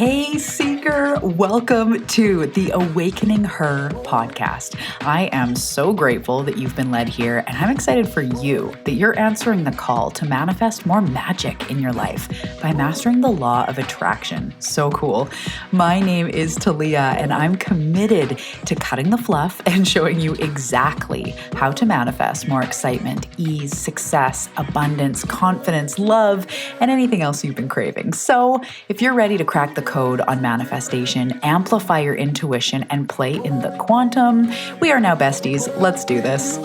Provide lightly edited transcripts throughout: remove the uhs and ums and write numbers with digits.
Hey, Seeker, welcome to the Awakening Her podcast. I am so grateful that you've been led here, and I'm excited for you that you're answering the call to manifest more magic in your life by mastering the law of attraction. So cool. My name is Talia, and I'm committed to cutting the fluff and showing you exactly how to manifest more excitement, ease, success, abundance, confidence, love, and anything else you've been craving. So if you're ready to crack the code on manifestation, amplify your intuition, and play in the quantum, we are now besties. Let's do this.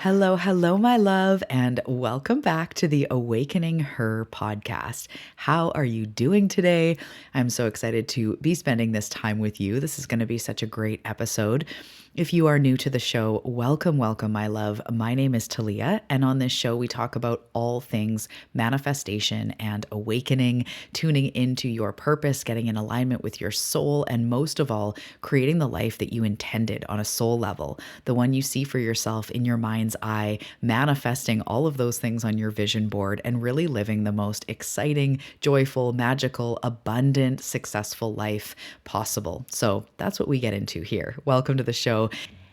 Hello, my love, and welcome back to the Awakening Her podcast. How are you doing today? I'm so excited to be spending this time with you. This is going to be such a great episode. If you are new to the show, welcome, my love. My name is Talia, and on this show, we talk about all things manifestation and awakening, tuning into your purpose, getting in alignment with your soul, and most of all, creating the life that you intended on a soul level, the one you see for yourself in your mind's eye, manifesting all of those things on your vision board, and really living the most exciting, joyful, magical, abundant, successful life possible. So that's what we get into here. Welcome to the show.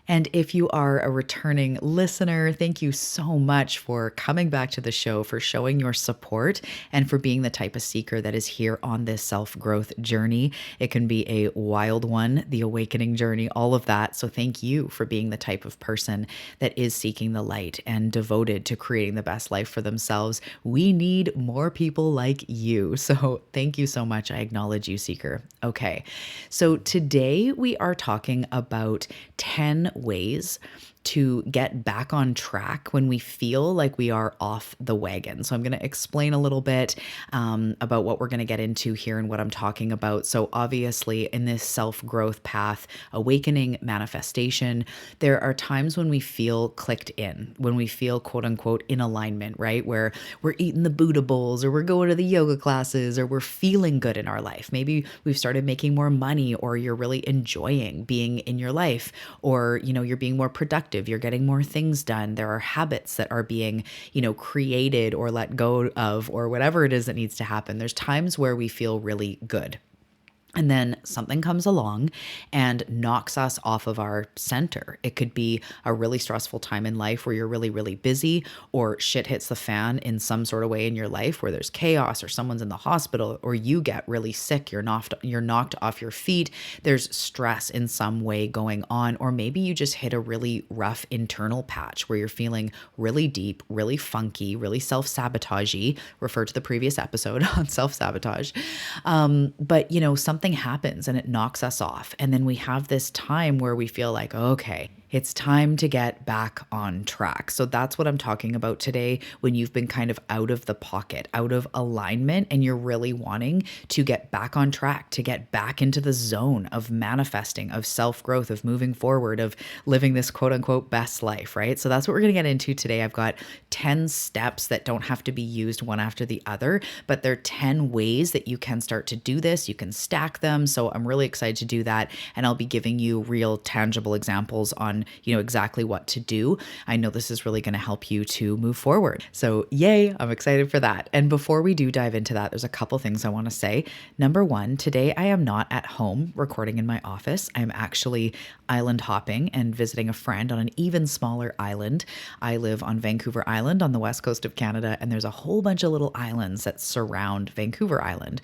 And if you are a returning listener, thank you so much for coming back to the show, for showing your support, and for being the type of seeker that is here on this self-growth journey. It can be a wild one, the awakening journey, all of that. So thank you for being the type of person that is seeking the light and devoted to creating the best life for themselves. We need more people like you. So thank you so much. I acknowledge you, seeker. Okay. So today we are talking about 10 ways to get back on track when we feel like we are off the wagon. So I'm going to explain a little bit about what we're going to get into here and what I'm talking about. So obviously in this self-growth path, awakening, manifestation, there are times when we feel clicked in, when we feel quote unquote in alignment, right? Where we're eating the Buddha bowls, or we're going to the yoga classes, or we're feeling good in our life. Maybe we've started making more money, or you're really enjoying being in your life, or, you're being more productive. You're getting more things done. There are habits that are being, created or let go of, or whatever it is that needs to happen. There's times where we feel really good. And then something comes along and knocks us off of our center. It could be a really stressful time in life where you're really, really busy, or shit hits the fan in some sort of way in your life where there's chaos, or someone's in the hospital, or you get really sick. You're knocked off your feet. There's stress in some way going on, or maybe you just hit a really rough internal patch where you're feeling really deep, really funky, really self-sabotagey. Refer to the previous episode on self-sabotage. But something happens and it knocks us off. And then we have this time where we feel like, okay, it's time to get back on track. So that's what I'm talking about today, when you've been kind of out of the pocket, out of alignment, and you're really wanting to get back on track, to get back into the zone of manifesting, of self-growth, of moving forward, of living this quote unquote best life, right? So that's what we're going to get into today. I've got 10 steps that don't have to be used one after the other, but they're 10 ways that you can start to do this. You can stack them. So I'm really excited to do that. And I'll be giving you real tangible examples on exactly what to do. I know this is really going to help you to move forward. So yay, I'm excited for that. And before we do dive into that, there's a couple things I want to say. Number one, today I am not at home recording in my office. I'm actually island hopping and visiting a friend on an even smaller island. I live on Vancouver Island on the west coast of Canada, and there's a whole bunch of little islands that surround Vancouver Island.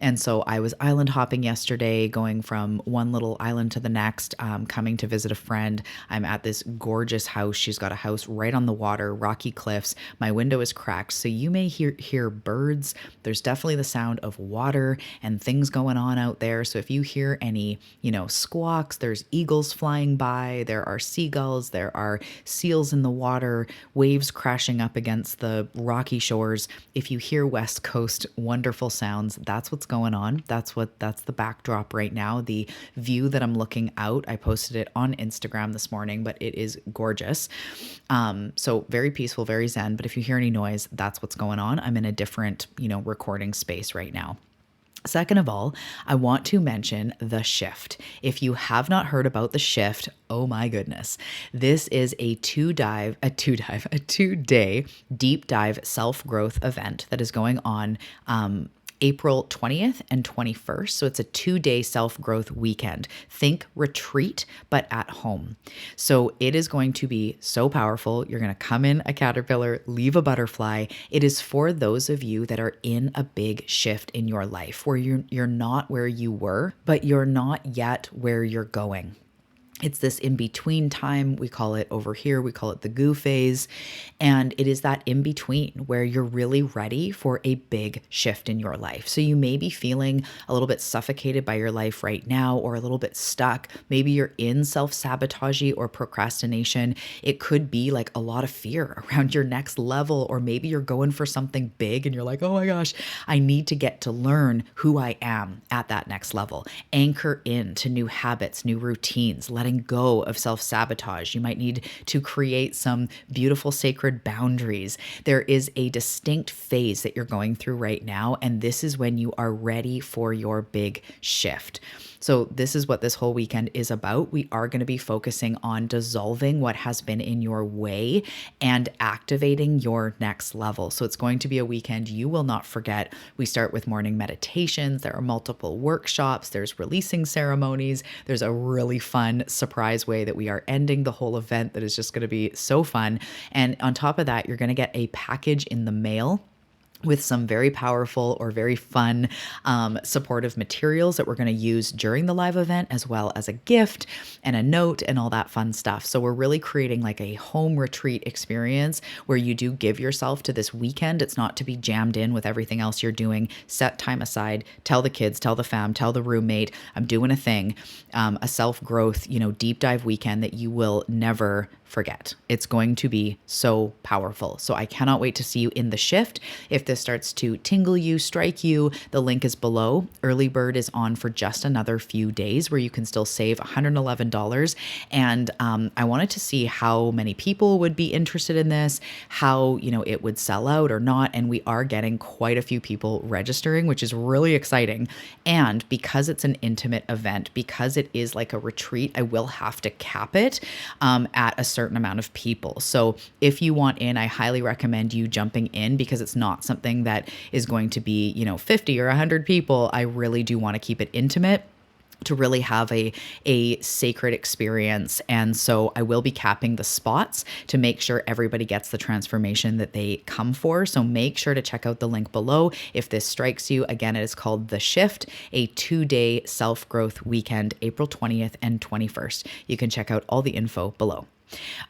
And so I was island hopping yesterday, going from one little island to the next, coming to visit a friend. I'm at this gorgeous house. She's got a house right on the water, rocky cliffs. My window is cracked, so you may hear birds. There's definitely the sound of water and things going on out there. So if you hear any, squawks, there's eagles flying by, there are seagulls, there are seals in the water, waves crashing up against the rocky shores. If you hear West Coast wonderful sounds, that's what's going on. That's the backdrop right now. The view that I'm looking out, I posted it on Instagram this morning, but it is gorgeous. So very peaceful, very zen. But if you hear any noise, that's what's going on. I'm in a different, recording space right now. Second of all, I want to mention the shift. If you have not heard about the shift, oh my goodness. This is a a 2-day deep dive self-growth event that is going on April 20th and 21st. So it's a 2-day self growth weekend. Think retreat, but at home. So it is going to be so powerful. You're going to come in a caterpillar, leave a butterfly. It is for those of you that are in a big shift in your life where you're not where you were, but you're not yet where you're going. It's this in between time. We call it over here, we call it the goo phase. And it is that in between where you're really ready for a big shift in your life. So you may be feeling a little bit suffocated by your life right now, or a little bit stuck. Maybe you're in self-sabotage or procrastination. It could be like a lot of fear around your next level, or maybe you're going for something big and you're like, oh my gosh, I need to get to learn who I am at that next level. Anchor into new habits, new routines, letting go of self-sabotage. You might need to create some beautiful sacred boundaries. There is a distinct phase that you're going through right now, and this is when you are ready for your big shift. So this is what this whole weekend is about. We are going to be focusing on dissolving what has been in your way and activating your next level. So it's going to be a weekend you will not forget. We start with morning meditations. There are multiple workshops. There's releasing ceremonies. There's a really fun surprise way that we are ending the whole event that is just going to be so fun. And on top of that, you're going to get a package in the mail with some very powerful or very fun supportive materials that we're going to use during the live event, as well as a gift and a note and all that fun stuff. So we're really creating like a home retreat experience where you do give yourself to this weekend. It's not to be jammed in with everything else you're doing. Set time aside, tell the kids, tell the fam, tell the roommate, I'm doing a thing, a self-growth, deep dive weekend that you will never forget. It's going to be so powerful. So I cannot wait to see you in the shift. If this starts to tingle you, strike you, the link is below. Early bird is on for just another few days where you can still save $111. And I wanted to see how many people would be interested in this, how, it would sell out or not. And we are getting quite a few people registering, which is really exciting. And because it's an intimate event, because it is like a retreat, I will have to cap it at a certain amount of people. So if you want in, I highly recommend you jumping in, because it's not something that is going to be, 50 or 100 people. I really do want to keep it intimate to really have a sacred experience. And so I will be capping the spots to make sure everybody gets the transformation that they come for. So make sure to check out the link below. If this strikes you, again, it is called The Shift, a 2-day self-growth weekend, April 20th and 21st. You can check out all the info below.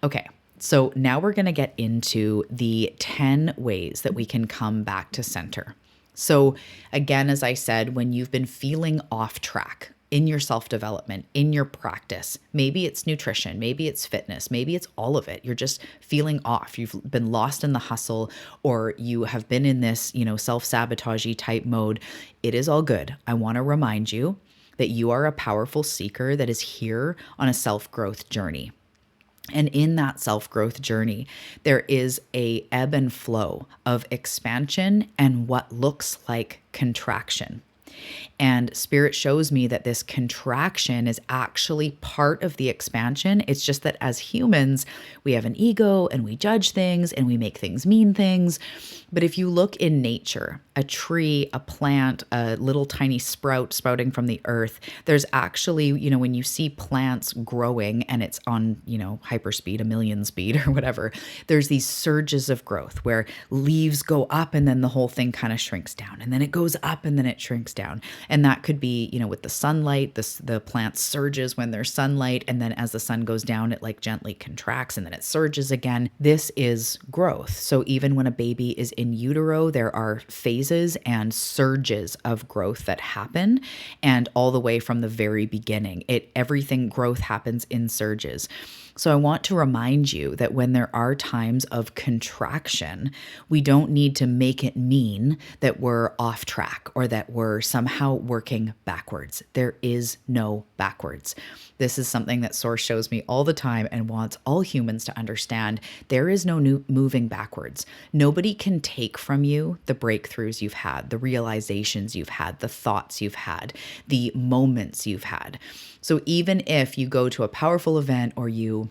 Okay. So now we're going to get into the 10 ways that we can come back to center. So again, as I said, when you've been feeling off track in your self-development, in your practice, maybe it's nutrition, maybe it's fitness, maybe it's all of it. You're just feeling off. You've been lost in the hustle, or you have been in this, self-sabotage type mode. It is all good. I want to remind you that you are a powerful seeker that is here on a self-growth journey. And in that self-growth journey, there is a ebb and flow of expansion and what looks like contraction. And spirit shows me that this contraction is actually part of the expansion. It's just that as humans, we have an ego and we judge things and we make things mean things. But if you look in nature, a tree, a plant, a little tiny sprout sprouting from the earth, there's actually, when you see plants growing and it's on, hyperspeed, a million speed or whatever, there's these surges of growth where leaves go up and then the whole thing kind of shrinks down, and then it goes up and then it shrinks down. And that could be, with the sunlight, the plant surges when there's sunlight. And then as the sun goes down, it like gently contracts and then it surges again. This is growth. So even when a baby is in utero, there are phases and surges of growth that happen. And all the way from the very beginning, everything growth happens in surges. So I want to remind you that when there are times of contraction, we don't need to make it mean that we're off track or that we're somehow about working backwards. There is no backwards. This is something that Source shows me all the time and wants all humans to understand. There is no new moving backwards. Nobody can take from you the breakthroughs you've had, the realizations you've had, the thoughts you've had, the moments you've had. So even if you go to a powerful event or you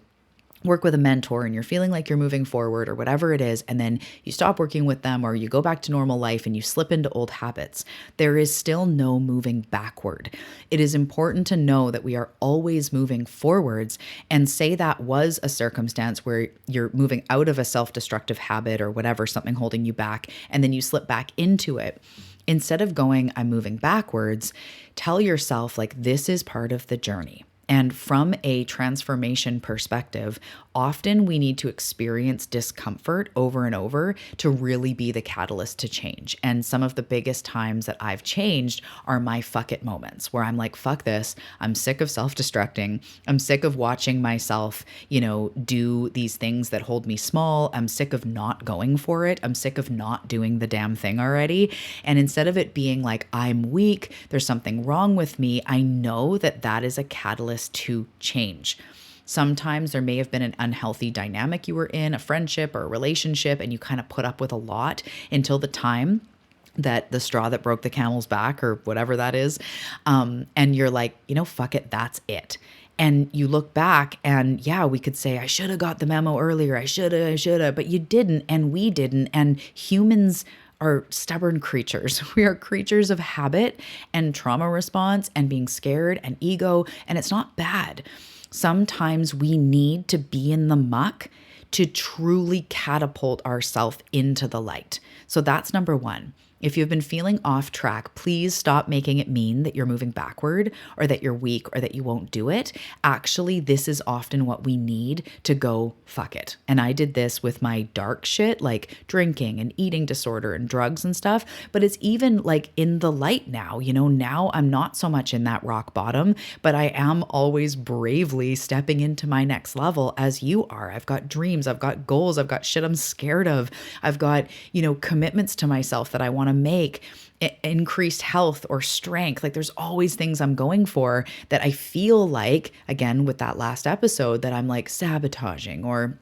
work with a mentor and you're feeling like you're moving forward or whatever it is, and then you stop working with them or you go back to normal life and you slip into old habits, there is still no moving backward. It is important to know that we are always moving forwards, and say that was a circumstance where you're moving out of a self-destructive habit or whatever, something holding you back, and then you slip back into it. Instead of going, I'm moving backwards, tell yourself like, this is part of the journey. And from a transformation perspective, often we need to experience discomfort over and over to really be the catalyst to change. And some of the biggest times that I've changed are my fuck it moments where I'm like, fuck this. I'm sick of self-destructing. I'm sick of watching myself, do these things that hold me small. I'm sick of not going for it. I'm sick of not doing the damn thing already. And instead of it being like, I'm weak, there's something wrong with me, I know that that is a catalyst to change. Sometimes there may have been an unhealthy dynamic you were in, a friendship or a relationship, and you kind of put up with a lot until the time that the straw that broke the camel's back or whatever that is. And you're like, fuck it, that's it. And you look back and yeah, we could say, I should have got the memo earlier. I should have, but you didn't, and we didn't. And humans are stubborn creatures. We are creatures of habit and trauma response and being scared and ego, and it's not bad. Sometimes we need to be in the muck to truly catapult ourselves into the light. So that's number one. If you've been feeling off track, please stop making it mean that you're moving backward or that you're weak or that you won't do it. Actually, this is often what we need to go fuck it. And I did this with my dark shit, like drinking and eating disorder and drugs and stuff. But it's even like in the light now, now I'm not so much in that rock bottom, but I am always bravely stepping into my next level as you are. I've got dreams, I've got goals, I've got shit I'm scared of. I've got, commitments to myself that I want to make, increased health or strength. Like there's always things I'm going for that I feel like, again, with that last episode, that I'm like sabotaging or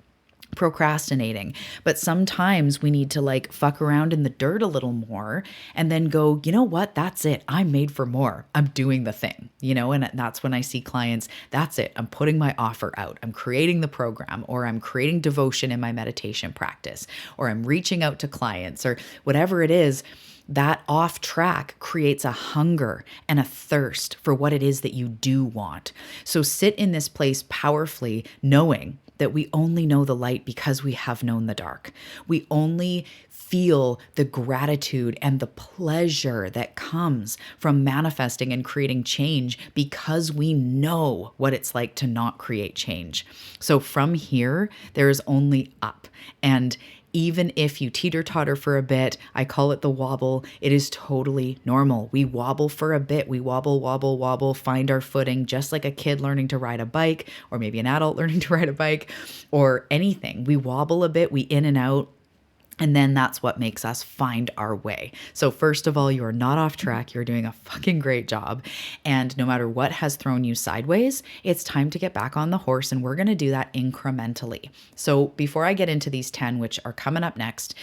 procrastinating. But sometimes we need to like fuck around in the dirt a little more and then go, you know what? That's it. I'm made for more. I'm doing the thing, and that's when I see clients, that's it. I'm putting my offer out. I'm creating the program, or I'm creating devotion in my meditation practice, or I'm reaching out to clients, or whatever it is. That off track creates a hunger and a thirst for what it is that you do want. So sit in this place powerfully, knowing that we only know the light because we have known the dark. We only feel the gratitude and the pleasure that comes from manifesting and creating change because we know what it's like to not create change. So from here, there is only up. And even if you teeter-totter for a bit, I call it the wobble, it is totally normal. We wobble for a bit. We wobble, find our footing, just like a kid learning to ride a bike, or maybe an adult learning to ride a bike, or anything. We wobble a bit, we in and out. And then that's what makes us find our way. So first of all, you are not off track. You're doing a fucking great job. And no matter what has thrown you sideways, it's time to get back on the horse. And we're going to do that incrementally. So before I get into these 10, which are coming up next,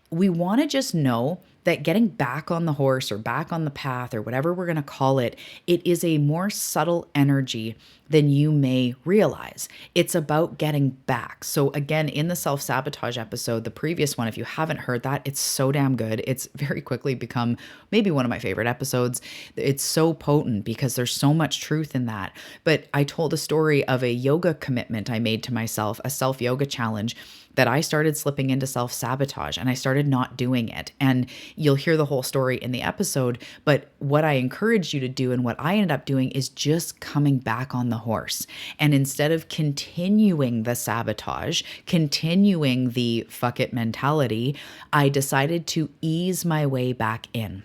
we want to just know that getting back on the horse or back on the path or whatever we're going to call it, it is a more subtle energy than you may realize. It's about getting back. So again, in the self-sabotage episode, the previous one, if you haven't heard that, it's so damn good. It's very quickly become maybe one of my favorite episodes. It's so potent because there's so much truth in that. But I told a story of a yoga commitment I made to myself, a self-yoga challenge, that I started slipping into self-sabotage and I started not doing it. And you'll hear the whole story in the episode, but what I encourage you to do and what I ended up doing is just coming back on the horse. And instead of continuing the sabotage, continuing the fuck it mentality, I decided to ease my way back in.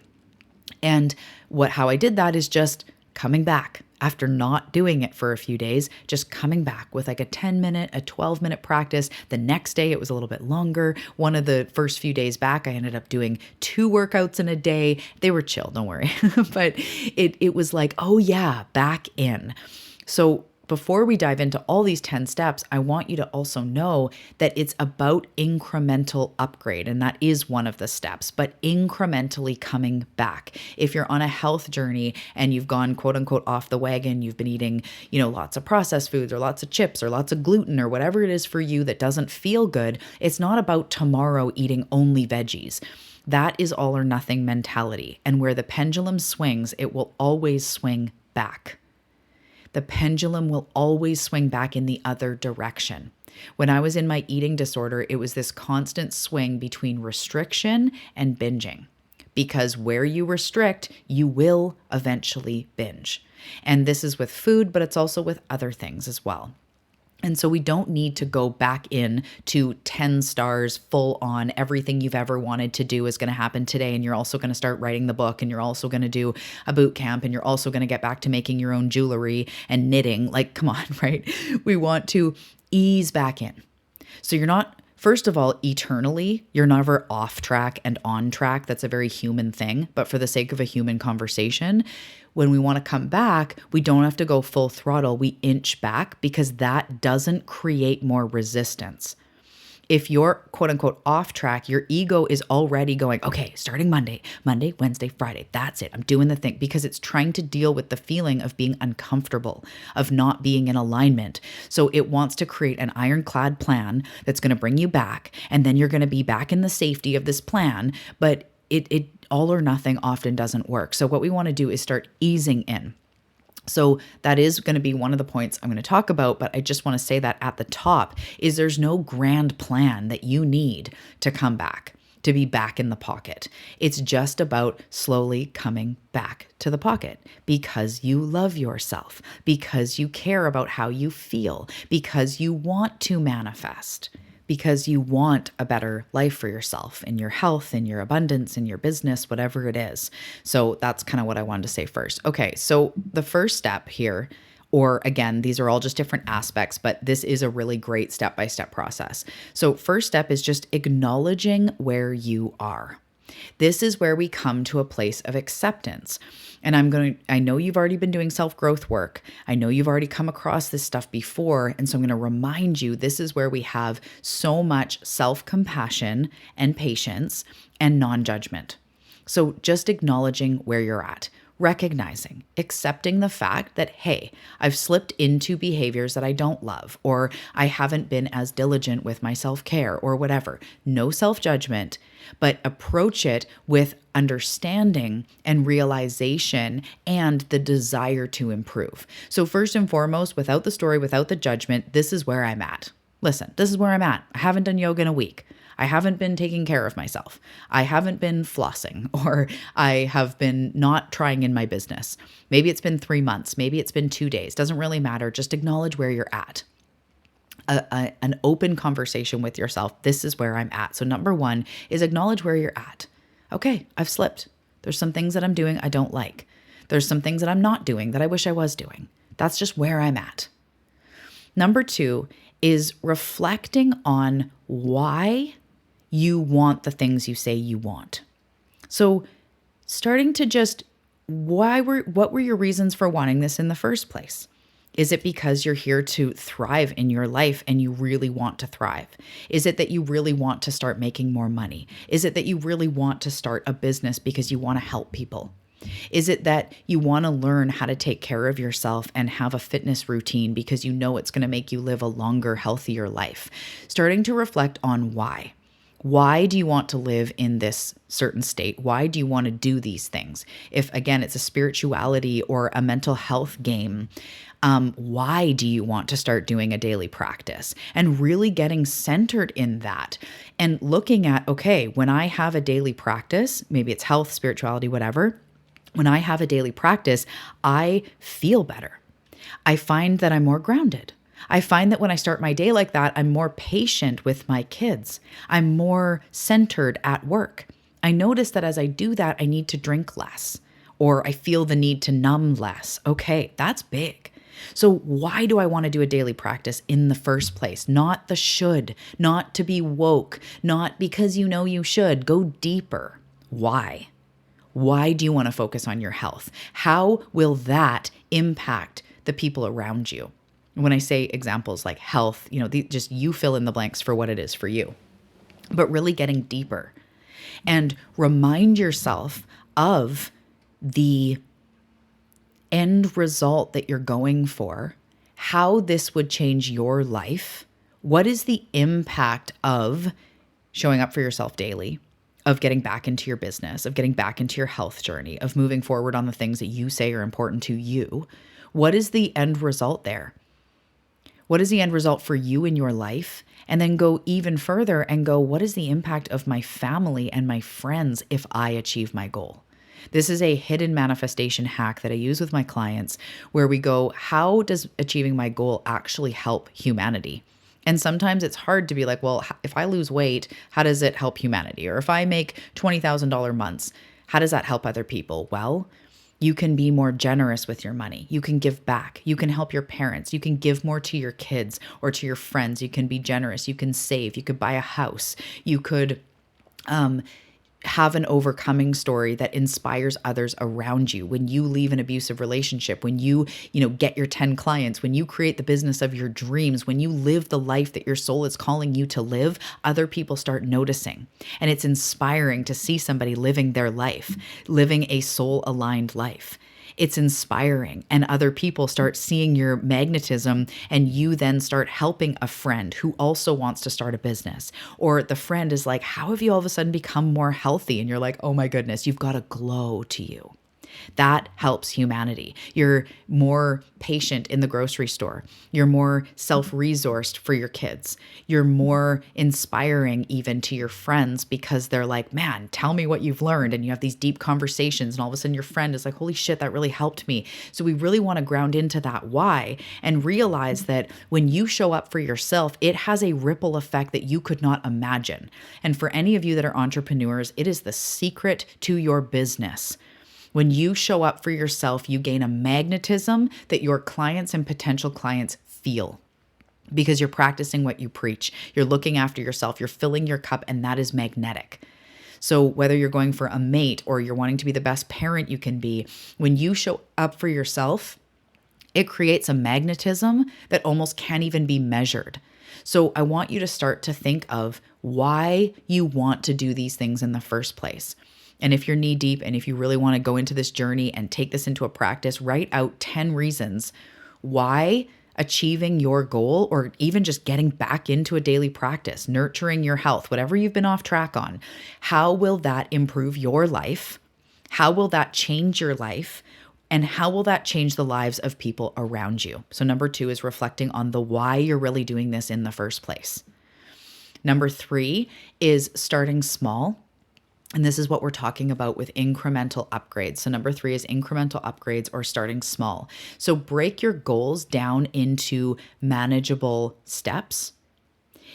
And how I did that is just coming back. after not doing it for a few days, just coming back with like a 10-minute, a 12-minute practice. The next day, it was a little bit longer. One of the first few days back, I ended up doing 2 workouts in a day. They were chill, don't worry. But it was like, oh yeah, back in. So before we dive into all these 10 steps, I want you to also know that it's about incremental upgrade. And that is one of the steps, but incrementally coming back. If you're on a health journey and you've gone quote unquote off the wagon, you've been eating, lots of processed foods or lots of chips or lots of gluten or whatever it is for you that doesn't feel good, it's not about tomorrow eating only veggies. That is all or nothing mentality. And where the pendulum swings, it will always swing back. The pendulum will always swing back in the other direction. When I was in my eating disorder, it was this constant swing between restriction and binging. Because where you restrict, you will eventually binge. And this is with food, but it's also with other things as well. And so we don't need to go back in to 10 stars full on. Everything you've ever wanted to do is going to happen today. And you're also going to start writing the book, and you're also going to do a boot camp, and you're also going to get back to making your own jewelry and knitting. Like, come on, right? We want to ease back in. So you're not, first of all, eternally, you're never off track and on track. That's a very human thing. But for the sake of a human conversation, when we want to come back, we don't have to go full throttle. We inch back because that doesn't create more resistance. If you're quote unquote off track, your ego is already going, okay, starting Monday, Wednesday, Friday, that's it. I'm doing the thing, because it's trying to deal with the feeling of being uncomfortable, of not being in alignment. So it wants to create an ironclad plan that's going to bring you back. And then you're going to be back in the safety of this plan. But it all or nothing often doesn't work. So what we want to do is start easing in. So that is going to be one of the points I'm going to talk about, but I just want to say that at the top is there's no grand plan that you need to come back, to be back in the pocket. It's just about slowly coming back to the pocket because you love yourself, because you care about how you feel, because you want to manifest, because you want a better life for yourself, in your health, in your abundance, in your business, whatever it is. So that's kind of what I wanted to say first. Okay, so the first step here, or again, these are all just different aspects, but this is a really great step-by-step process. So first step is just acknowledging where you are. This is where we come to a place of acceptance. And I know you've already been doing self-growth work. I know you've already come across this stuff before. And so I'm going to remind you, this is where we have so much self-compassion and patience and non-judgment. So just acknowledging where you're at, recognizing, accepting the fact that, hey, I've slipped into behaviors that I don't love, or I haven't been as diligent with my self-care or whatever. No self-judgment, but approach it with understanding and realization and the desire to improve. So first and foremost, without the story, without the judgment, this is where I'm at. Listen, this is where I'm at. I haven't done yoga in a week. I haven't been taking care of myself. I haven't been flossing, or I have been not trying in my business. Maybe it's been 3 months. Maybe it's been 2 days. Doesn't really matter. Just acknowledge where you're at. An open conversation with yourself. This is where I'm at. So number 1 is acknowledge where you're at. Okay, I've slipped. There's some things that I'm doing I don't like. There's some things that I'm not doing that I wish I was doing. That's just where I'm at. Number 2 is reflecting on why you want the things you say you want. So starting to just, what were your reasons for wanting this in the first place? Is it because you're here to thrive in your life and you really want to thrive? Is it that you really want to start making more money? Is it that you really want to start a business because you want to help people? Is it that you want to learn how to take care of yourself and have a fitness routine because you know it's going to make you live a longer, healthier life? Starting to reflect on why. Why do you want to live in this certain state? Why do you want to do these things? If, again, it's a spirituality or a mental health game, why do you want to start doing a daily practice? And really getting centered in that and looking at, okay, when I have a daily practice, maybe it's health, spirituality, whatever, when I have a daily practice, I feel better. I find that I'm more grounded. I find that when I start my day like that, I'm more patient with my kids. I'm more centered at work. I notice that as I do that, I need to drink less, or I feel the need to numb less. Okay, that's big. So why do I want to do a daily practice in the first place? Not the should, not to be woke, not because you know you should. Go deeper. Why? Why do you want to focus on your health? How will that impact the people around you? When I say examples like health, just you fill in the blanks for what it is for you, but really getting deeper and remind yourself of the end result that you're going for, how this would change your life. What is the impact of showing up for yourself daily, of getting back into your business, of getting back into your health journey, of moving forward on the things that you say are important to you? What is the end result there? What is the end result for you in your life? And then go even further and go, what is the impact of my family and my friends if I achieve my goal? This is a hidden manifestation hack that I use with my clients where we go, how does achieving my goal actually help humanity? And sometimes it's hard to be like, well, if I lose weight, how does it help humanity? Or if I make $20,000 months, how does that help other people? Well, you can be more generous with your money. You can give back. You can help your parents. You can give more to your kids or to your friends. You can be generous. You can save. You could buy a house. You could have an overcoming story that inspires others around you. When you leave an abusive relationship, when you get your 10 clients, when you create the business of your dreams, when you live the life that your soul is calling you to live, other people start noticing. And it's inspiring to see somebody living their life, living a soul-aligned life. It's inspiring, and other people start seeing your magnetism, and you then start helping a friend who also wants to start a business. Or the friend is like, how have you all of a sudden become more healthy? And you're like, oh my goodness, you've got a glow to you. That helps humanity. You're more patient in the grocery store. You're more self-resourced for your kids. You're more inspiring even to your friends because they're like, man, tell me what you've learned. And you have these deep conversations, and all of a sudden your friend is like, holy shit, that really helped me. So we really want to ground into that why and realize that when you show up for yourself, it has a ripple effect that you could not imagine. And for any of you that are entrepreneurs, it is the secret to your business. When you show up for yourself, you gain a magnetism that your clients and potential clients feel because you're practicing what you preach. You're looking after yourself. You're filling your cup, and that is magnetic. So whether you're going for a mate or you're wanting to be the best parent you can be, when you show up for yourself, it creates a magnetism that almost can't even be measured. So I want you to start to think of why you want to do these things in the first place. And if you're knee deep and if you really want to go into this journey and take this into a practice, write out 10 reasons why achieving your goal, or even just getting back into a daily practice, nurturing your health, whatever you've been off track on, how will that improve your life? How will that change your life? And how will that change the lives of people around you? So number 2 is reflecting on the why you're really doing this in the first place. Number 3 is starting small. And this is what we're talking about with incremental upgrades. So number 3 is incremental upgrades or starting small. So break your goals down into manageable steps,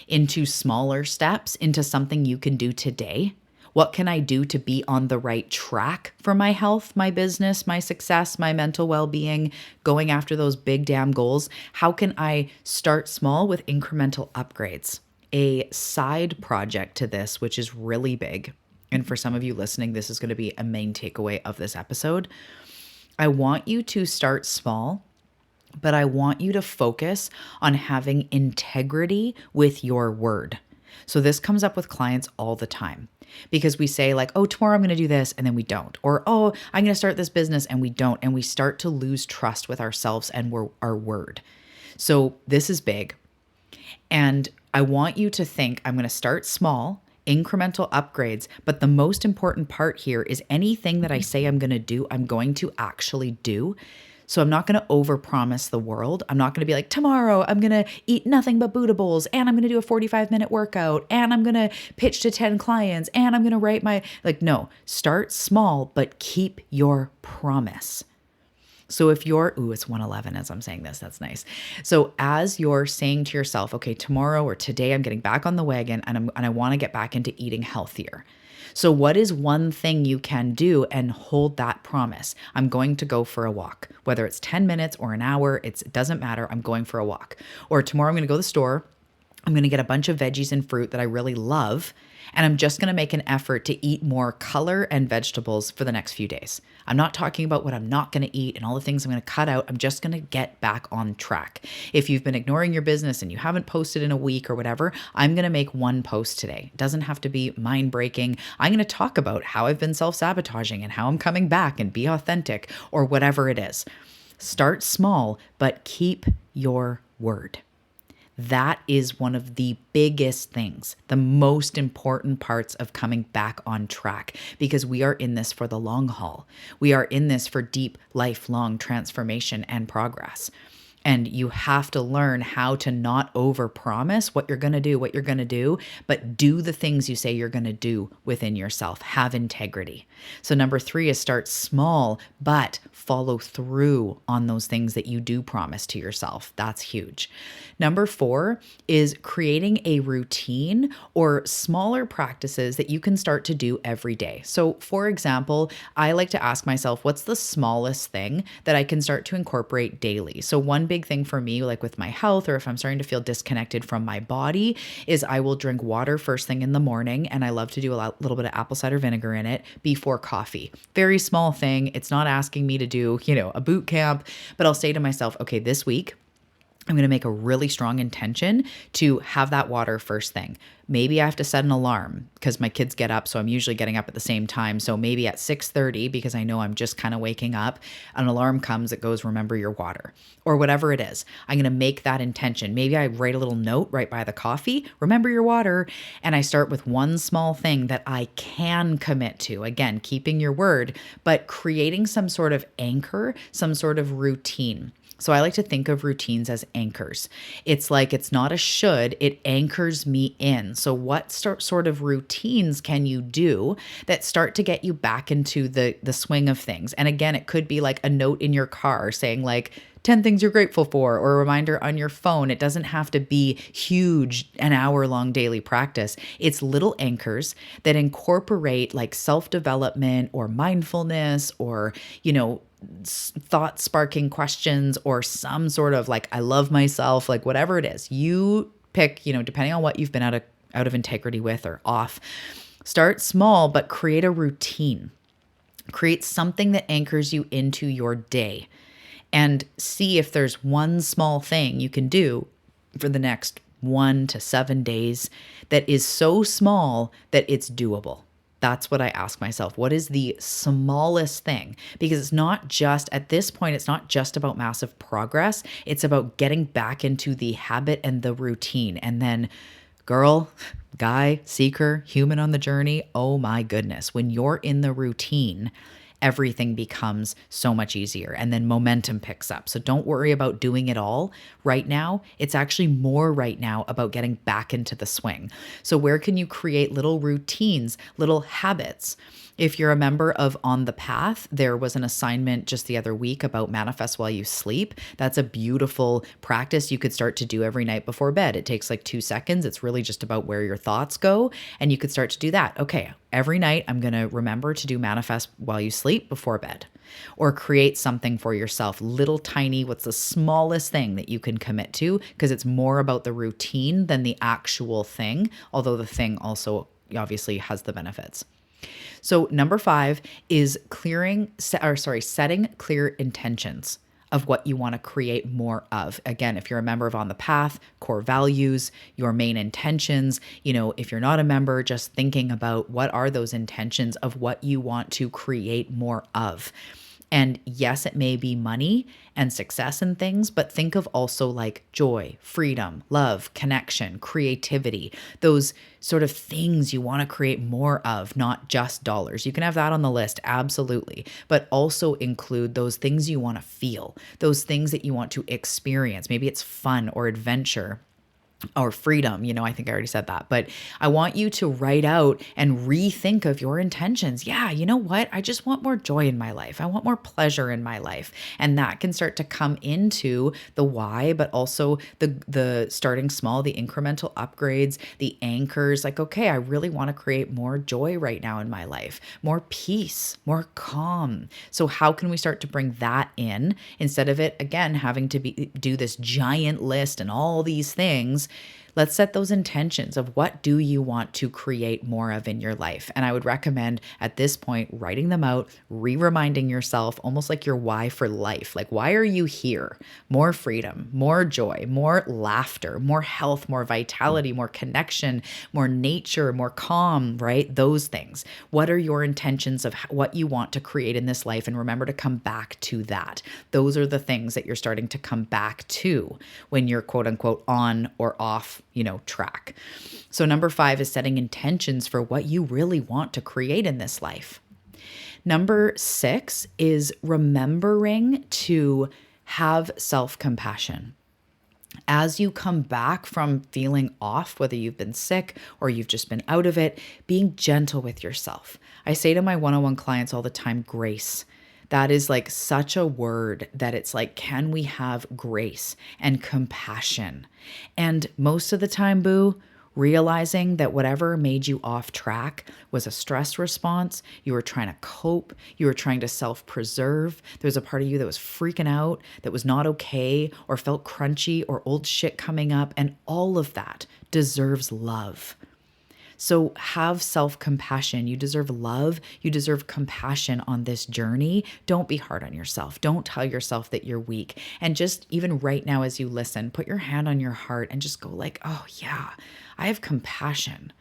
into smaller steps, into something you can do today. What can I do to be on the right track for my health, my business, my success, my mental well-being, going after those big damn goals? How can I start small with incremental upgrades? A side project to this, which is really big, and for some of you listening, this is going to be a main takeaway of this episode. I want you to start small, but I want you to focus on having integrity with your word. So this comes up with clients all the time because we say like, oh, tomorrow I'm going to do this, and then we don't. Or, oh, I'm going to start this business, and we don't. And we start to lose trust with ourselves and our word. So this is big. And I want you to think, I'm going to start small, incremental upgrades. But the most important part here is anything that I say I'm going to do, I'm going to actually do. So I'm not going to overpromise the world. I'm not going to be like, tomorrow I'm going to eat nothing but Buddha bowls, and I'm going to do a 45-minute workout, and I'm going to pitch to 10 clients, and I'm going to write no, start small, but keep your promise. So if you're, it's 1:11 as I'm saying this, that's nice. So as you're saying to yourself, okay, tomorrow or today I'm getting back on the wagon, and I want to get back into eating healthier. So, what is one thing you can do and hold that promise? I'm going to go for a walk, whether it's 10 minutes or an hour, it doesn't matter. I'm going for a walk. Or tomorrow I'm going to go to the store. I'm going to get a bunch of veggies and fruit that I really love. And I'm just going to make an effort to eat more color and vegetables for the next few days. I'm not talking about what I'm not going to eat and all the things I'm going to cut out. I'm just going to get back on track. If you've been ignoring your business and you haven't posted in a week or whatever, I'm going to make one post today. It doesn't have to be mind breaking. I'm going to talk about how I've been self-sabotaging and how I'm coming back and be authentic or whatever it is. Start small, but keep your word. That is one of the biggest things, the most important parts of coming back on track, because we are in this for the long haul. We are in this for deep, lifelong transformation and progress. And you have to learn how to not overpromise what you're going to do, but do the things you say you're going to do within yourself. Have integrity. So number 3 is start small, but follow through on those things that you do promise to yourself. That's huge. Number 4 is creating a routine or smaller practices that you can start to do every day. So for example, I like to ask myself, what's the smallest thing that I can start to incorporate daily? So one big thing for me, like with my health, or if I'm starting to feel disconnected from my body, is I will drink water first thing in the morning. And I love to do a little bit of apple cider vinegar in it before coffee. Very small thing. It's not asking me to do, a boot camp, but I'll say to myself, okay, this week, I'm going to make a really strong intention to have that water first thing. Maybe I have to set an alarm because my kids get up. So I'm usually getting up at the same time. So maybe at 6:30, because I know I'm just kind of waking up, an alarm comes that goes, remember your water, or whatever it is. I'm going to make that intention. Maybe I write a little note right by the coffee, remember your water. And I start with one small thing that I can commit to. Again, keeping your word, but creating some sort of anchor, some sort of routine. So I like to think of routines as anchors. It's like it's not a should, it anchors me in. So what sort of routines can you do that start to get you back into the swing of things? And again, it could be like a note in your car saying like 10 things you're grateful for, or a reminder on your phone. It doesn't have to be huge, an hour-long daily practice. It's little anchors that incorporate like self-development or mindfulness or, thought sparking questions or some sort of like, I love myself, like whatever it is you pick, depending on what you've been out of integrity with or off. Start small, but create a routine. Create something that anchors you into your day and see if there's one small thing you can do for the next 1 to 7 days that is so small that it's doable. That's what I ask myself. What is the smallest thing? Because it's not just, at this point, it's not just about massive progress. It's about getting back into the habit and the routine. And then, girl, guy, seeker, human on the journey, oh my goodness. When you're in the routine, everything becomes so much easier and then momentum picks up. So don't worry about doing it all right now. It's actually more right now about getting back into the swing. So where can you create little routines, little habits? If you're a member of On the Path, there was an assignment just the other week about manifest while you sleep. That's a beautiful practice you could start to do every night before bed. It takes like 2 seconds. It's really just about where your thoughts go. And you could start to do that. Okay, every night I'm going to remember to do manifest while you sleep before bed. Or create something for yourself, little tiny, what's the smallest thing that you can commit to? Because it's more about the routine than the actual thing, although the thing also obviously has the benefits. So number 5 is setting clear intentions of what you want to create more of. Again, if you're a member of On the Path, core values, your main intentions, if you're not a member, just thinking about what are those intentions of what you want to create more of. And yes, it may be money and success and things, but think of also like joy, freedom, love, connection, creativity, those sort of things you want to create more of, not just dollars. You can have that on the list, absolutely, but also include those things you want to feel, those things that you want to experience. Maybe it's fun or adventure. or freedom. I think I already said that, but I want you to write out and rethink of your intentions. Yeah, you know what? I just want more joy in my life. I want more pleasure in my life. And that can start to come into the why, but also the starting small, the incremental upgrades, the anchors. Like, okay, I really want to create more joy right now in my life, more peace, more calm. So how can we start to bring that in instead of it again having to do this giant list and all these things? Let's set those intentions of what do you want to create more of in your life. And I would recommend at this point writing them out, reminding yourself almost like your why for life. Like, why are you here? More freedom, more joy, more laughter, more health, more vitality, more connection, more nature, more calm, right? Those things. What are your intentions of what you want to create in this life? And remember to come back to that. Those are the things that you're starting to come back to when you're quote unquote on or off track. So number 5 is setting intentions for what you really want to create in this life. Number 6 is remembering to have self-compassion. As you come back from feeling off, whether you've been sick or you've just been out of it, being gentle with yourself. I say to my one-on-one clients all the time, grace. That is like such a word that it's like, can we have grace and compassion? And most of the time, boo, realizing that whatever made you off track was a stress response. You were trying to cope. You were trying to self-preserve. There was a part of you that was freaking out, that was not okay, or felt crunchy, or old shit coming up. And all of that deserves love. So have self-compassion. You deserve love. You deserve compassion on this journey. Don't be hard on yourself. Don't tell yourself that you're weak. And just even right now as you listen, put your hand on your heart and just go like, oh yeah, I have compassion.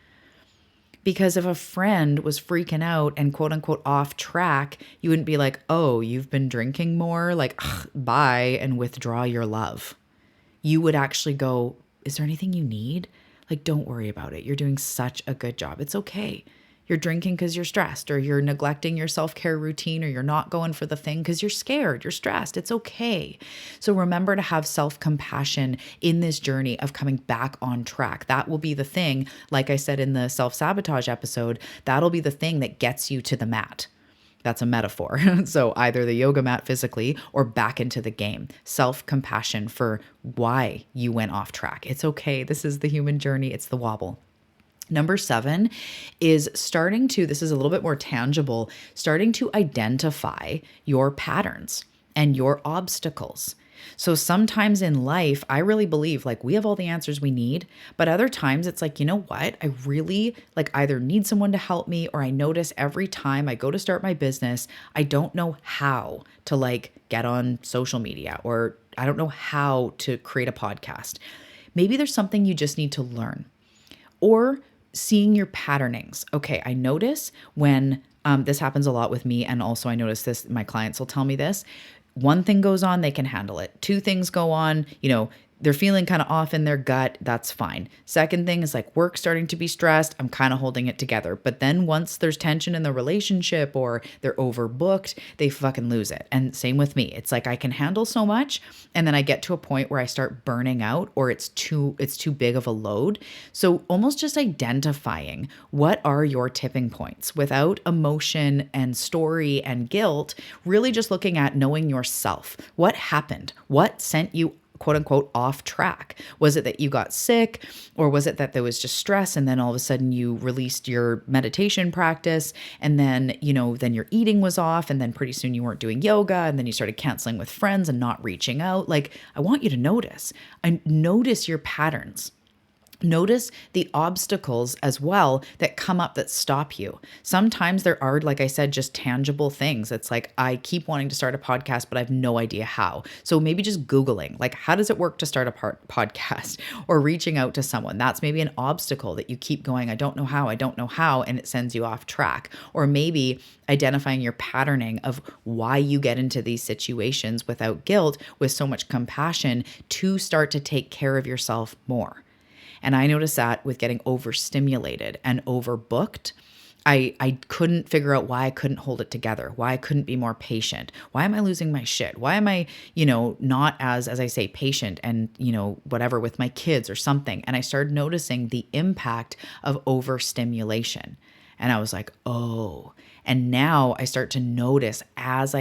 Because if a friend was freaking out and quote unquote off track, you wouldn't be like, oh, you've been drinking more? Like, bye, and withdraw your love. You would actually go, is there anything you need? Like, don't worry about it. You're doing such a good job. It's okay. You're drinking because you're stressed, or you're neglecting your self-care routine, or you're not going for the thing because you're scared, you're stressed. It's okay. So remember to have self-compassion in this journey of coming back on track. That will be the thing, like I said in the self-sabotage episode, that'll be the thing that gets you to the mat. That's a metaphor. So either the yoga mat physically or back into the game. Self-compassion for why you went off track. It's okay. This is the human journey. It's the wobble. Number 7 is this is a little bit more tangible, starting to identify your patterns and your obstacles. So sometimes in life, I really believe like we have all the answers we need, but other times it's like, you know what? I really like either need someone to help me, or I notice every time I go to start my business, I don't know how to like get on social media, or I don't know how to create a podcast. Maybe there's something you just need to learn, or seeing your patternings. Okay, I notice when this happens a lot with me, and also I notice this, my clients will tell me this. One thing goes on, they can handle it. 2 things go on, they're feeling kind of off in their gut. That's fine. Second thing is like work starting to be stressed. I'm kind of holding it together. But then once there's tension in the relationship or they're overbooked, they fucking lose it. And same with me. It's like I can handle so much, and then I get to a point where I start burning out, or it's too big of a load. So almost just identifying what are your tipping points without emotion and story and guilt, really just looking at knowing yourself. What happened? What sent you quote unquote off track? Was it that you got sick, or was it that there was just stress and then all of a sudden you released your meditation practice, and then, then your eating was off, and then pretty soon you weren't doing yoga, and then you started canceling with friends and not reaching out? Like, I want you to notice your patterns. Notice the obstacles as well that come up that stop you. Sometimes there are, like I said, just tangible things. It's like, I keep wanting to start a podcast, but I have no idea how. So maybe just Googling, like, how does it work to start a podcast, or reaching out to someone. That's maybe an obstacle that you keep going, I don't know how, and it sends you off track. Or maybe identifying your patterning of why you get into these situations without guilt, with so much compassion, to start to take care of yourself more. And I noticed that with getting overstimulated and overbooked, I couldn't figure out why I couldn't hold it together, why I couldn't be more patient. Why am I losing my shit? Why am I, not as I say, patient and, whatever with my kids or something? And I started noticing the impact of overstimulation. And I was like, oh. And now I start to notice as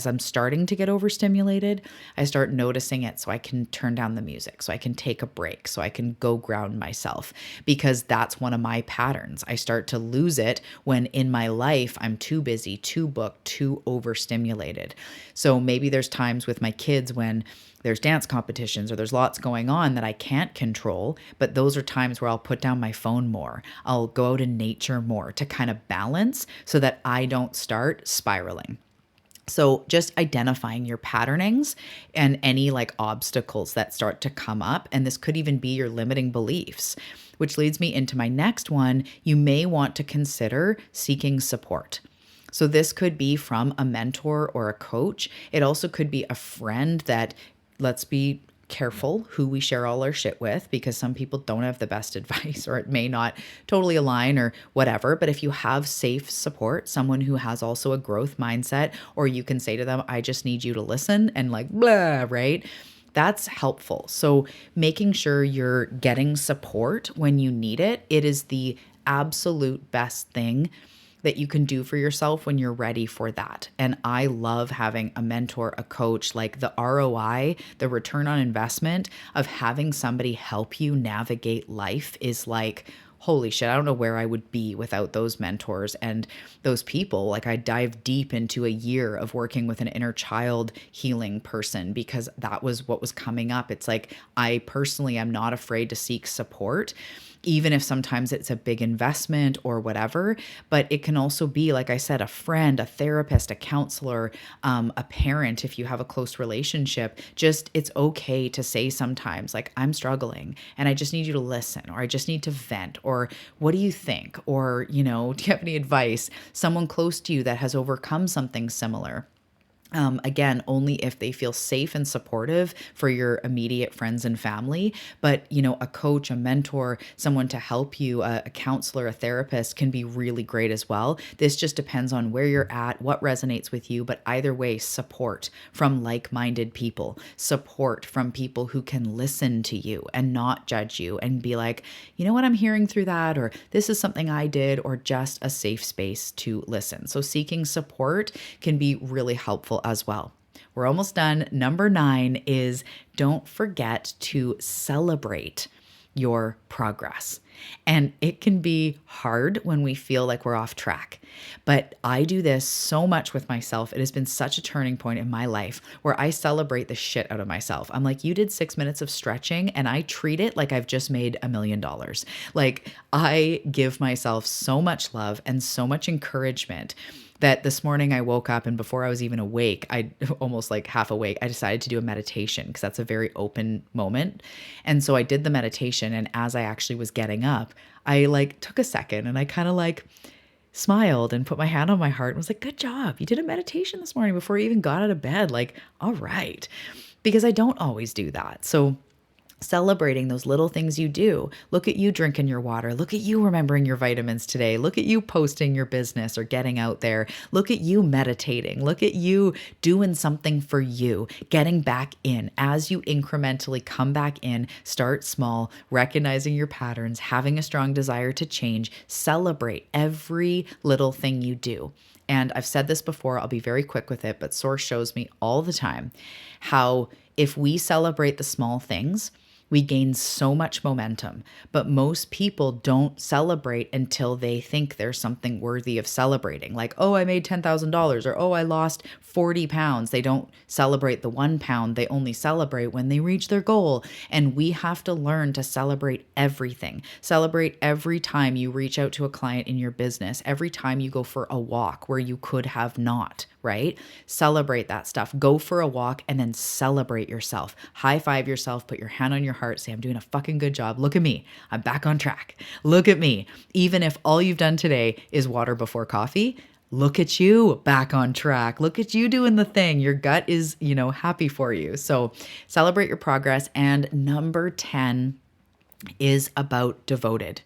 I'm starting to get overstimulated, I start noticing it so I can turn down the music, so I can take a break, so I can go ground myself, because that's one of my patterns. I start to lose it when in my life I'm too busy, too booked, too overstimulated. So maybe there's times with my kids when there's dance competitions or there's lots going on that I can't control, but those are times where I'll put down my phone more. I'll go out in nature more to kind of balance so that I don't start spiraling. So just identifying your patternings and any like obstacles that start to come up. And this could even be your limiting beliefs, which leads me into my next one. You may want to consider seeking support. So this could be from a mentor or a coach. It also could be a friend that, let's be careful who we share all our shit with, because some people don't have the best advice, or it may not totally align or whatever. But if you have safe support, someone who has also a growth mindset, or you can say to them, I just need you to listen and like blah, right? That's helpful. So making sure you're getting support when you need it, it is the absolute best thing that you can do for yourself when you're ready for that. And I love having a mentor, a coach. Like the ROI, the return on investment of having somebody help you navigate life is like, holy shit, I don't know where I would be without those mentors and those people. Like I dive deep into a year of working with an inner child healing person because that was what was coming up. It's like, I personally am not afraid to seek support, even if sometimes it's a big investment or whatever. But it can also be, like I said, a friend, a therapist, a counselor, a parent, if you have a close relationship. Just, it's okay to say sometimes, like, I'm struggling and I just need you to listen, or I just need to vent, or what do you think? Or, do you have any advice? Someone close to you that has overcome something similar. Again, only if they feel safe and supportive for your immediate friends and family. But, a coach, a mentor, someone to help you, a counselor, a therapist can be really great as well. This just depends on where you're at, what resonates with you. But either way, support from like-minded people, support from people who can listen to you and not judge you and be like, you know what, I'm hearing through that, or this is something I did, or just a safe space to listen. So seeking support can be really helpful as well. We're almost done. Number 9 is don't forget to celebrate your progress. And it can be hard when we feel like we're off track. But I do this so much with myself. It has been such a turning point in my life where I celebrate the shit out of myself. I'm like, you did 6 minutes of stretching, and I treat it like I've just made $1 million. Like, I give myself so much love and so much encouragement that this morning I woke up, and before I was even awake, I almost like half awake, I decided to do a meditation because that's a very open moment. And so I did the meditation, and as I actually was getting up, I like took a second and I kind of like smiled and put my hand on my heart and was like, good job. You did a meditation this morning before you even got out of bed. Like, all right. Because I don't always do that. So celebrating those little things you do. Look at you drinking your water. Look at you remembering your vitamins today. Look at you posting your business or getting out there. Look at you meditating. Look at you doing something for you, getting back in. As you incrementally come back in, start small, recognizing your patterns, having a strong desire to change. Celebrate every little thing you do. And I've said this before, I'll be very quick with it, but Source shows me all the time how if we celebrate the small things, we gain so much momentum. But most people don't celebrate until they think there's something worthy of celebrating. Like, oh, I made $10,000, or oh, I lost 40 pounds. They don't celebrate the 1 pound. They only celebrate when they reach their goal. And we have to learn to celebrate everything. Celebrate every time you reach out to a client in your business, every time you go for a walk where you could have not, right? Celebrate that stuff. Go for a walk and then celebrate yourself. High five yourself, put your hand on your heart, say, I'm doing a fucking good job. Look at me. I'm back on track. Look at me. Even if all you've done today is water before coffee, look at you back on track. Look at you doing the thing. Your gut is, happy for you. So celebrate your progress. And number 10 is about devoted.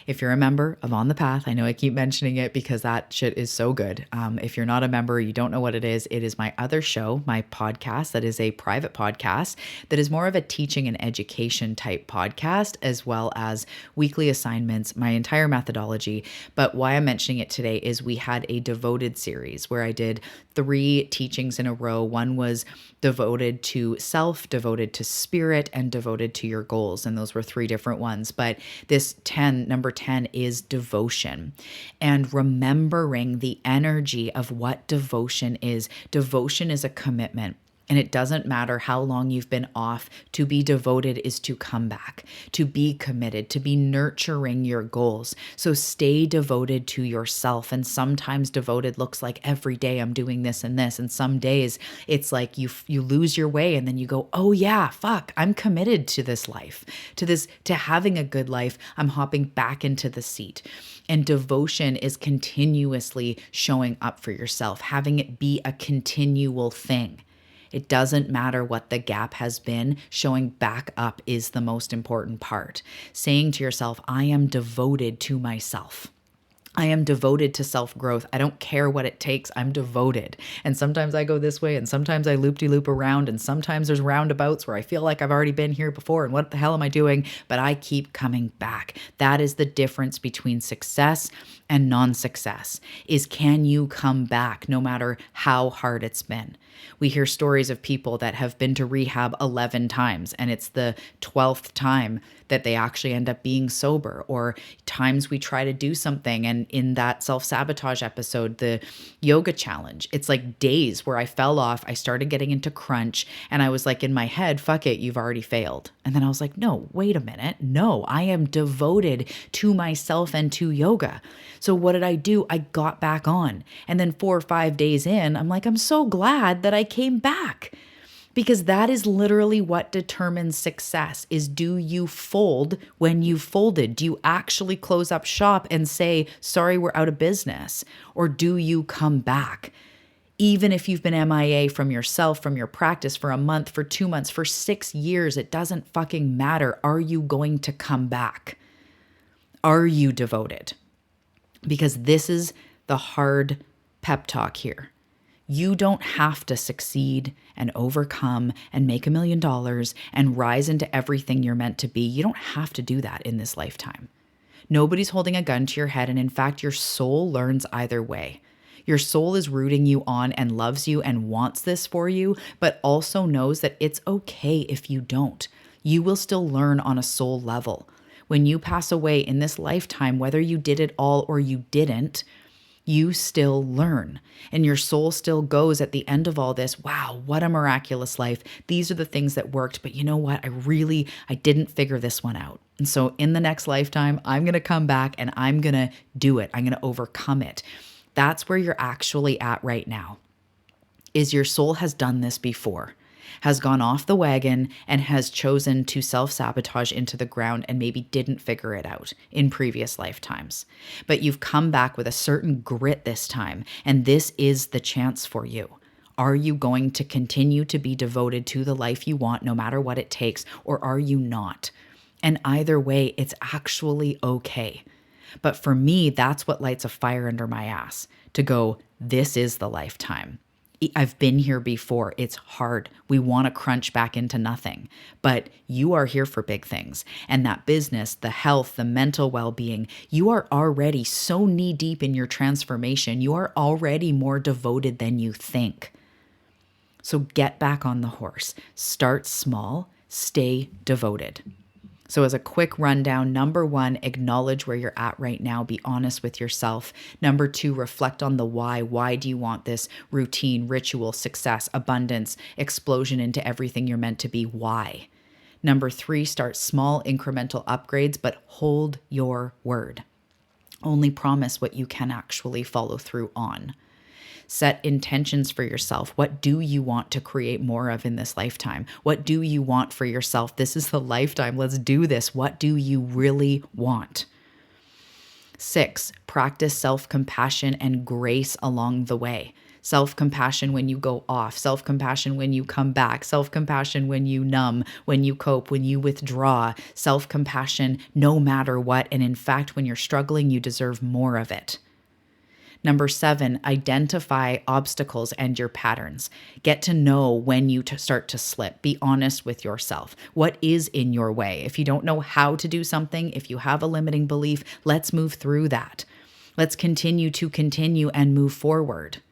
If you're a member of On the Path, I know I keep mentioning it because that shit is so good. If you're not a member, you don't know what it is my other show, my podcast that is a private podcast that is more of a teaching and education type podcast, as well as weekly assignments, my entire methodology. But why I'm mentioning it today is we had a devoted series where I did 3 teachings in a row. One was devoted to self, devoted to spirit, and devoted to your goals. And those were 3 different ones. But this number 10 is devotion and remembering the energy of what devotion is. Devotion is a commitment. And it doesn't matter how long you've been off. To be devoted is to come back, to be committed, to be nurturing your goals. So stay devoted to yourself. And sometimes devoted looks like every day I'm doing this and this. And some days it's like you lose your way and then you go, oh yeah, fuck, I'm committed to this life, to having a good life. I'm hopping back into the seat. And devotion is continuously showing up for yourself, having it be a continual thing. It doesn't matter what the gap has been, showing back up is the most important part. Saying to yourself, I am devoted to myself. I am devoted to self-growth. I don't care what it takes. I'm devoted. And sometimes I go this way and sometimes I loop-de-loop around and sometimes there's roundabouts where I feel like I've already been here before and what the hell am I doing? But I keep coming back. That is the difference between success and non-success, is can you come back no matter how hard it's been? We hear stories of people that have been to rehab 11 times and it's the 12th time that they actually end up being sober, or times we try to do something. And in that self-sabotage episode, the yoga challenge, it's like days where I fell off, I started getting into crunch and I was like in my head, fuck it, you've already failed. And then I was like, no, wait a minute. No, I am devoted to myself and to yoga. So what did I do? I got back on. And then 4 or 5 days in, I'm like, I'm so glad that I came back. Because that is literally what determines success, is do you fold when you've folded? Do you actually close up shop and say, sorry, we're out of business? Or do you come back? Even if you've been MIA from yourself, from your practice for a month, for 2 months, for 6 years, it doesn't fucking matter. Are you going to come back? Are you devoted? Because this is the hard pep talk here. You don't have to succeed and overcome and make $1 million and rise into everything you're meant to be. You don't have to do that in this lifetime. Nobody's holding a gun to your head. And in fact, your soul learns either way. Your soul is rooting you on and loves you and wants this for you, but also knows that it's okay if you don't. You will still learn on a soul level. When you pass away in this lifetime, whether you did it all or you didn't, you still learn. And your soul still goes at the end of all this, wow, what a miraculous life. These are the things that worked, but you know what? I didn't figure this one out. And so in the next lifetime, I'm going to come back and I'm going to do it. I'm going to overcome it. That's where you're actually at right now, is your soul has done this before, has gone off the wagon and has chosen to self-sabotage into the ground and maybe didn't figure it out in previous lifetimes. But you've come back with a certain grit this time, and this is the chance for you. Are you going to continue to be devoted to the life you want no matter what it takes, or are you not? And either way, it's actually okay. But for me, that's what lights a fire under my ass, to go, this is the lifetime. I've been here before. It's hard. We want to crunch back into nothing, but you are here for big things. And that business, the health, the mental well-being, you are already so knee deep in your transformation. You are already more devoted than you think. So get back on the horse. Start small. Stay devoted. So as a quick rundown, number 1, acknowledge where you're at right now. Be honest with yourself. Number 2, reflect on the why. Why do you want this routine, ritual, success, abundance, explosion into everything you're meant to be? Why? Number 3, start small incremental upgrades, but hold your word. Only promise what you can actually follow through on. Set intentions for yourself. What do you want to create more of in this lifetime? What do you want for yourself? This is the lifetime. Let's do this. What do you really want? 6, practice self-compassion and grace along the way. self-compassion when you go off, self-compassion when you come back, self-compassion when you numb, when you cope, when you withdraw, self-compassion no matter what. And in fact, when you're struggling, you deserve more of it. Number 7, identify obstacles and your patterns. Get to know when you start to slip. Be honest with yourself. What is in your way? If you don't know how to do something, if you have a limiting belief, let's move through that. Let's continue and move forward.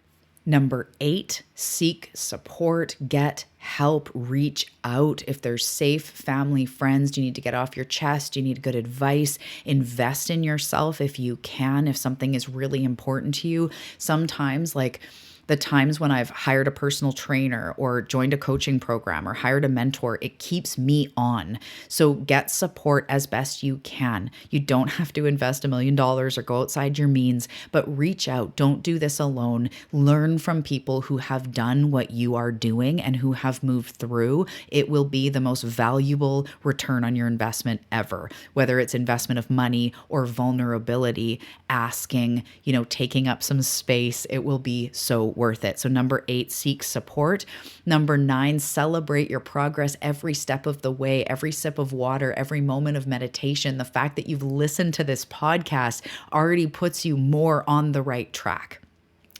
Number 8, seek support, get help, reach out. If there's safe family, friends, you need to get off your chest, you need good advice, invest in yourself if you can, if something is really important to you. Sometimes, like the times when I've hired a personal trainer or joined a coaching program or hired a mentor, it keeps me on. So get support as best you can. You don't have to invest $1 million or go outside your means, but reach out. Don't do this alone. Learn from people who have done what you are doing and who have moved through. It will be the most valuable return on your investment ever, whether it's investment of money or vulnerability, asking, taking up some space. It will be so worth it. So number 8, seek support. Number 9, celebrate your progress every step of the way, every sip of water, every moment of meditation. The fact that you've listened to this podcast already puts you more on the right track.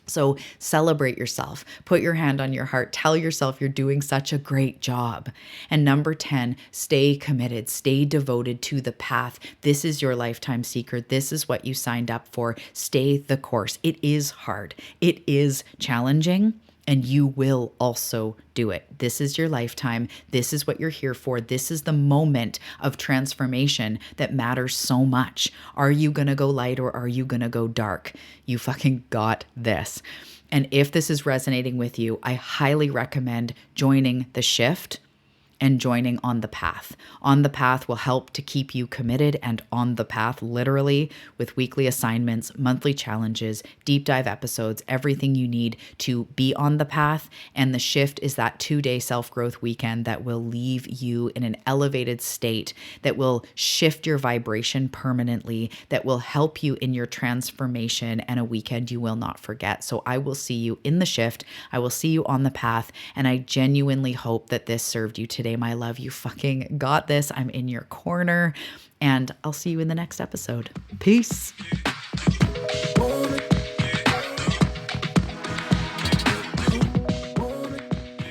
So celebrate yourself, put your hand on your heart, tell yourself you're doing such a great job. And number 10, stay committed, stay devoted to the path. This is your lifetime secret. This is what you signed up for. Stay the course. It is hard. It is challenging. And you will also do it. This is your lifetime. This is what you're here for. This is the moment of transformation that matters so much. Are you going to go light or are you going to go dark? You fucking got this. And if this is resonating with you, I highly recommend joining the shift and joining On the Path. On the Path will help to keep you committed and on the path, literally, with weekly assignments, monthly challenges, deep dive episodes, everything you need to be on the path. And the shift is that 2-day self-growth weekend that will leave you in an elevated state, that will shift your vibration permanently, that will help you in your transformation, and a weekend you will not forget. So I will see you in the shift. I will see you on the path. And I genuinely hope that this served you today, my love. You fucking got this. I'm in your corner, and I'll see you in the next episode. Peace.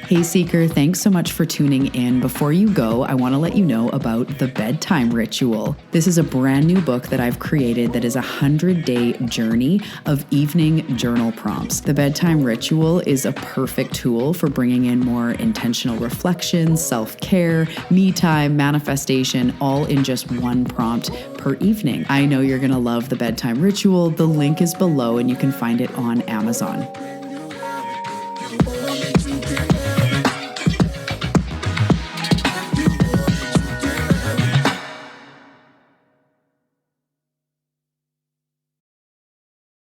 Hey Seeker, thanks so much for tuning in. Before you go, I want to let you know about The Bedtime Ritual. This is a brand new book that I've created that is a 100-day journey of evening journal prompts. The Bedtime Ritual is a perfect tool for bringing in more intentional reflection, self-care, me time, manifestation, all in just one prompt per evening. I know you're going to love The Bedtime Ritual. The link is below and you can find it on Amazon.